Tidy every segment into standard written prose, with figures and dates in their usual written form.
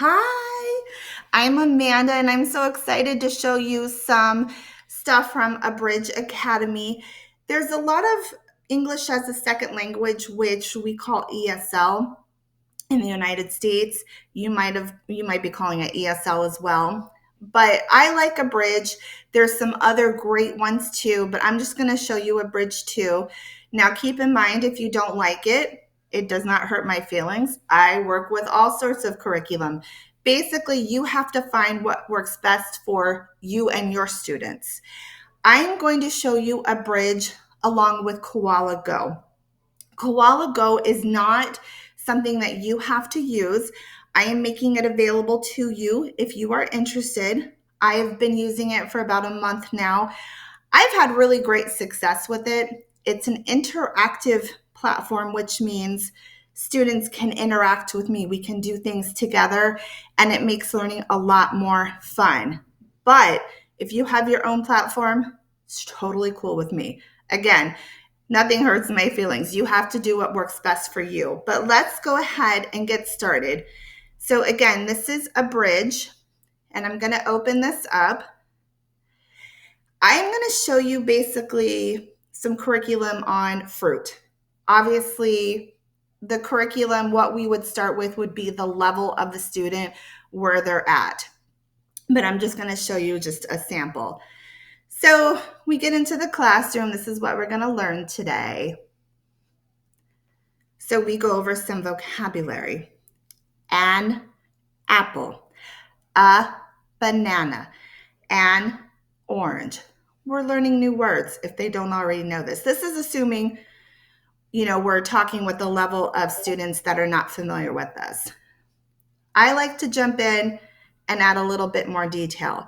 Hi, I'm Amanda, and I'm so excited to show you some stuff from Abridge Academy. There's a lot of English as a second language, which we call ESL in the United States. You might be calling it ESL as well. But I like Abridge. There's some other great ones too, but I'm just going to show you Abridge too. Now keep in mind if you don't like it, it does not hurt my feelings. I work with all sorts of curriculum. Basically, you have to find what works best for you and your students. I am going to show you Abridge along with Koala Go. Koala Go is not something that you have to use. I am making it available to you if you are interested. I have been using it for about a month now. I've had really great success with it. It's an interactive platform, which means students can interact with me. We can do things together, and it makes learning a lot more fun. But if you have your own platform, it's totally cool with me. Again, nothing hurts my feelings. You have to do what works best for you. But let's go ahead and get started. So, again, this is Abridge, and I'm going to open this up. I'm going to show you basically some curriculum on fruit. Obviously, the curriculum, what we would start with would be the level of the student where they're at. But I'm just going to show you just a sample. So we get into the classroom. This is what we're going to learn today. So we go over some vocabulary. An apple, a banana, an orange. We're learning new words if they don't already know this. This is assuming, we're talking with the level of students that are not familiar with this. I like to jump in and add a little bit more detail.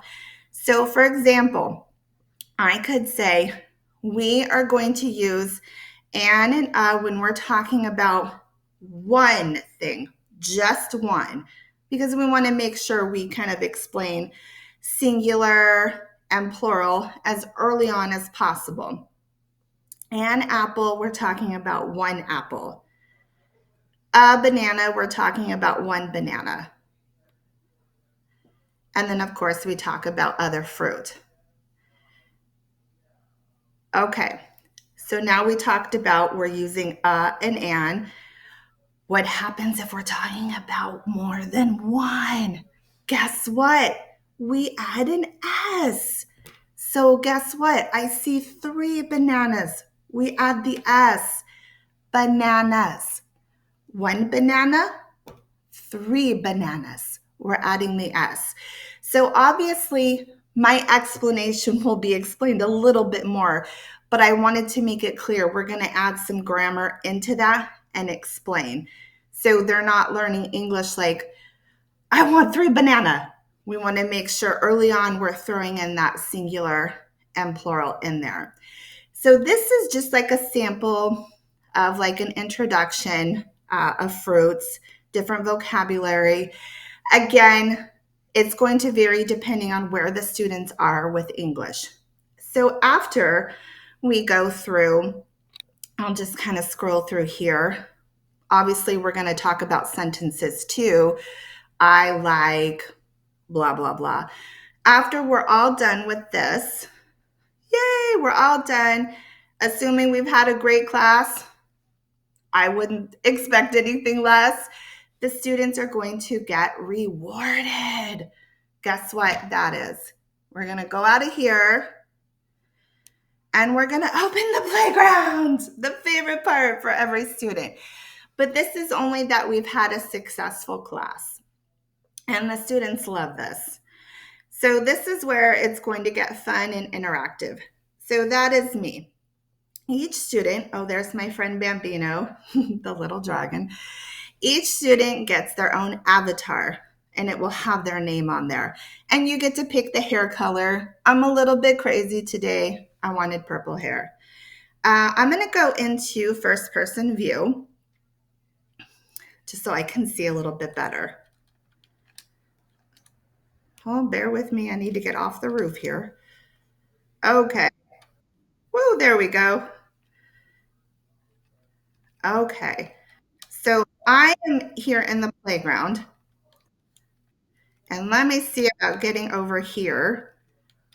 So, for example, I could say we are going to use and when we're talking about one thing, just one, because we want to make sure we kind of explain singular and plural as early on as possible. An apple, we're talking about one apple. A banana, we're talking about one banana. And then, of course, we talk about other fruit. Okay, so now we talked about we're using and an. What happens if we're talking about more than one? Guess what? We add an S. So guess what? I see 3 bananas. We add the S. Bananas. 1 banana, 3 bananas. We're adding the S. So obviously, my explanation will be explained a little bit more, but I wanted to make it clear we're going to add some grammar into that and explain. So they're not learning English like, I want 3 banana. We want to make sure early on we're throwing in that singular and plural in there. So this is just like a sample of like an introduction of fruits, different vocabulary. Again, it's going to vary depending on where the students are with English. So after we go through, I'll just kind of scroll through here. Obviously, we're going to talk about sentences too. I like blah, blah, blah. After we're all done with this, yay, we're all done. Assuming we've had a great class, I wouldn't expect anything less. The students are going to get rewarded. Guess what that is? We're going to go out of here and we're going to open the playground, the favorite part for every student. But this is only that we've had a successful class. And the students love this. So this is where it's going to get fun and interactive. So that is me. Each student, oh, there's my friend Bambino, the little dragon. Each student gets their own avatar and it will have their name on there. And you get to pick the hair color. I'm a little bit crazy today. I wanted purple hair. I'm going to go into first person view just so I can see a little bit better. Oh, bear with me. I need to get off the roof here. Okay. Woo, there we go. Okay. So I am here in the playground. And let me see about getting over here.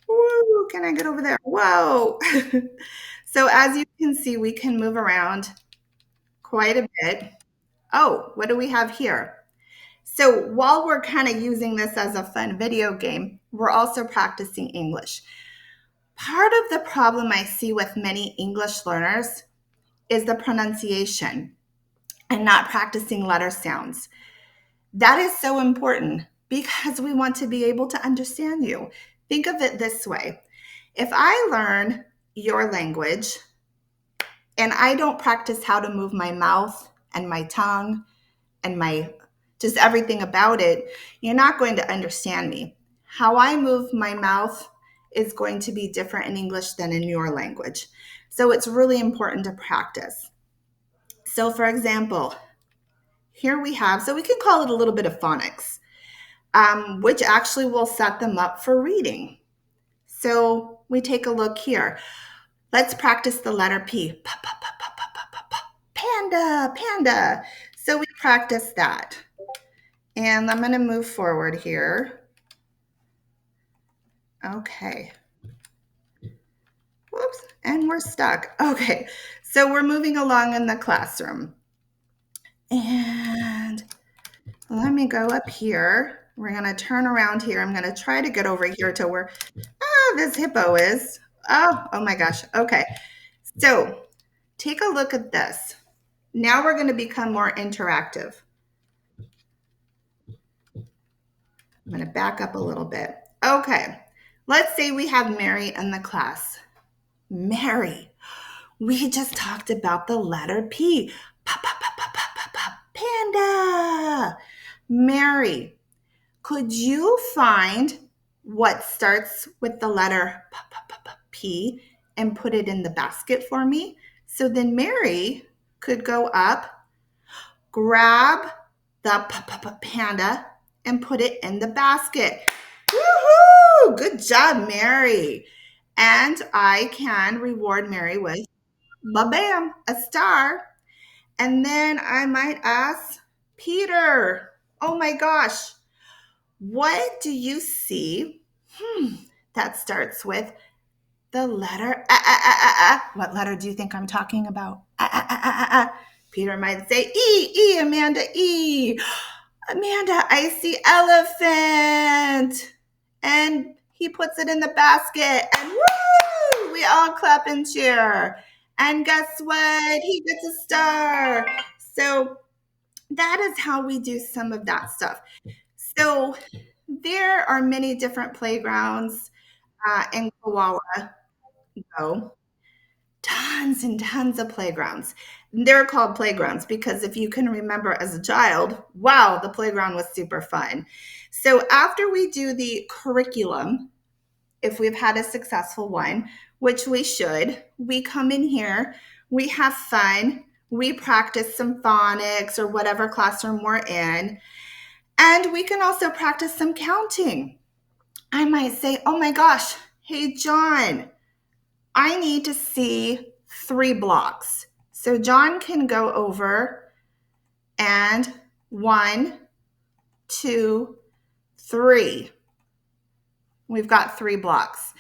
Woo, can I get over there? Whoa. So as you can see, we can move around quite a bit. Oh, what do we have here? So while we're kind of using this as a fun video game, we're also practicing English. Part of the problem I see with many English learners is the pronunciation and not practicing letter sounds. That is so important because we want to be able to understand you. Think of it this way. If I learn your language and I don't practice how to move my mouth and my tongue and my just everything about it, you're not going to understand me. How I move my mouth is going to be different in English than in your language. So it's really important to practice. So for example, here we have, so we can call it a little bit of phonics, which actually will set them up for reading. So we take a look here. Let's practice the letter P. Panda, panda. So we practice that. And I'm going to move forward here. Okay. Whoops, and we're stuck. Okay, so we're moving along in the classroom. And let me go up here. We're going to turn around here. I'm going to try to get over here to where this hippo is. Oh my gosh. Okay, so take a look at this. Now we're going to become more interactive. I'm going to back up a little bit. Okay, let's say we have Mary in the class. Mary, we just talked about the letter P. Panda. Mary, could you find what starts with the letter P and put it in the basket for me? So then Mary could go up, grab the panda, and put it in the basket. Woohoo! Good job, Mary. And I can reward Mary with bam, a star. And then I might ask Peter, oh my gosh, what do you see that starts with the letter What letter do you think I'm talking about? Peter might say E, Amanda, E. Amanda, I see elephant. And he puts it in the basket and woo, we all clap and cheer. And guess what? He gets a star. So that is how we do some of that stuff. So there are many different playgrounds in Koala. Go. Tons and tons of playgrounds. They're called playgrounds because if you can remember as a child, wow, the playground was super fun. So after we do the curriculum, if we've had a successful one, which we should, we come in here, we have fun, we practice some phonics or whatever classroom we're in, and we can also practice some counting. I might say, oh my gosh, hey, John, I need to see 3 blocks. So John can go over and 1, 2, 3. We've got 3 blocks.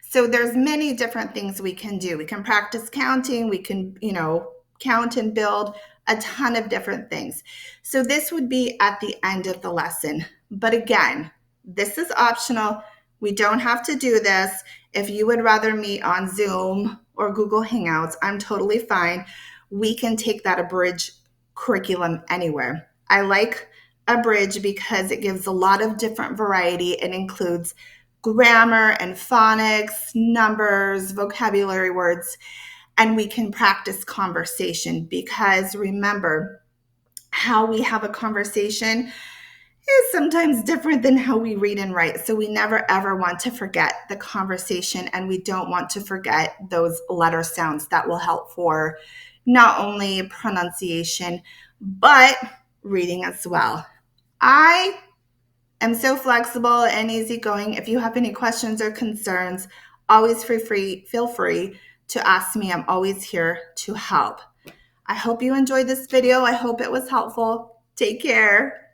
So there's many different things we can do. We can practice counting. We can, count and build a ton of different things. So this would be at the end of the lesson. But again, this is optional. We don't have to do this. If you would rather meet on Zoom or Google Hangouts, I'm totally fine. We can take that Abridge curriculum anywhere. I like Abridge because it gives a lot of different variety. It includes grammar and phonics, numbers, vocabulary words, and we can practice conversation because remember, how we have a conversation is sometimes different than how we read and write. So we never ever want to forget the conversation, and we don't want to forget those letter sounds that will help for not only pronunciation, but reading as well. I am so flexible and easygoing. If you have any questions or concerns, always feel free to ask me. I'm always here to help. I hope you enjoyed this video. I hope it was helpful. Take care.